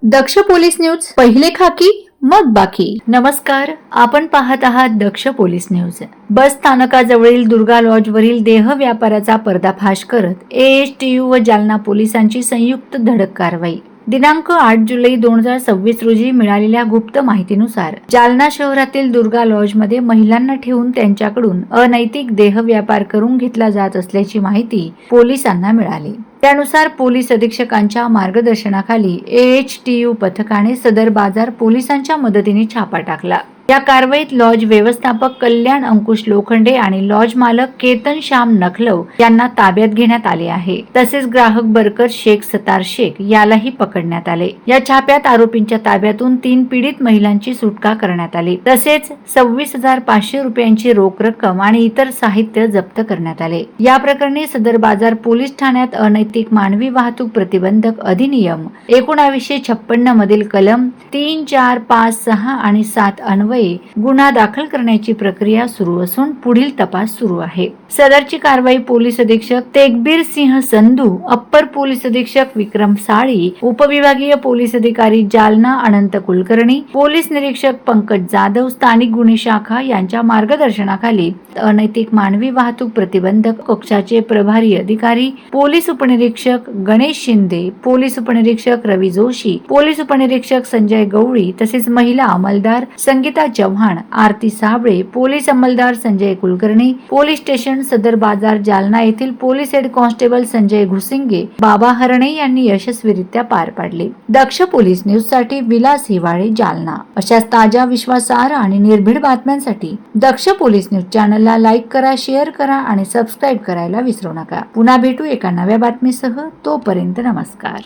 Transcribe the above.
दक्ष police news, पहिले खाकी मग बाकी. नमस्कार, आपण पाहत आहात दक्ष पोलीस न्यूज. बस स्थानकाजवळील दुर्गा लॉजवरील देह व्यापाराचा पर्दाफाश करत AHTU व जालना पोलिसांची संयुक्त धडक कारवाई. दिनांक 8 जुलै 2026 रोजी मिळालेल्या गुप्त माहितीनुसार जालना शहरातील दुर्गा लॉजमध्ये महिलांना ठेवून त्यांच्याकडून अनैतिक देह व्यापार करून घेतला जात असल्याची माहिती पोलिसांना मिळाली. त्यानुसार पोलीस अधीक्षकांच्या मार्गदर्शनाखाली AHTU पथकाने सदर बाजार पोलिसांच्या मदतीने छापा टाकला. या कारवाईत लॉज व्यवस्थापक कल्याण अंकुश लोखंडे आणि लॉज मालक केतन श्याम नखलव यांना ताब्यात घेण्यात आले आहे. तसेच ग्राहक बरकत शेख सतार शेख यालाही पकडण्यात आले. या छाप्यात आरोपींच्या ताब्यातून 3 पीडित महिलांची सुटका करण्यात आली. तसेच 26,500 रुपयांची रोख रक्कम आणि इतर साहित्य जप्त करण्यात आले. या प्रकरणी सदर बाजार पोलीस ठाण्यात अनैतिक मानवी वाहतूक प्रतिबंधक अधिनियम 1956 मधील कलम 3, 4, 5, 6 आणि 7 अन्वये गुन्हा दाखल करण्याची प्रक्रिया सुरू असून पुढील तपास सुरू आहे. सदरची कारवाई पोलीस अधीक्षक तेगबीर सिंह संधू, अप्पर पोलीस अधीक्षक विक्रम साळी, उपविभागीय पोलीस अधिकारी जालना अनंत कुलकर्णी, पोलीस निरीक्षक पंकज जाधव, स्थानिक गुन्हे शाखा यांच्या मार्गदर्शनाखाली अनैतिक मानवी वाहतूक प्रतिबंधक कक्षाचे प्रभारी अधिकारी पोलीस उपनिरीक्षक गणेश शिंदे, पोलीस उपनिरीक्षक रवी जोशी, पोलीस उपनिरीक्षक संजय गवळी तसेच महिला अंमलदार संगीता चव्हाण, आरती साबळे, पोलीस अंमलदार संजय कुलकर्णी, पोलीस स्टेशन सदर बाजार जालना येथील police head constable Sanjay Ghusinge, Baba Harne यांनी यशस्वीरित्या पार पाडले. दक्ष पोलीस न्यूज साठी विलास हिवाळे, जालना. अशाच ताज्या, विश्वासार्ह आणि निर्भीड बातम्यांसाठी दक्ष पोलीस न्यूज चॅनलला लाईक करा, शेअर करा आणि सबस्क्राईब करायला विसरू नका. पुन्हा भेटू एका नव्या बातमीसह. तोपर्यंत नमस्कार.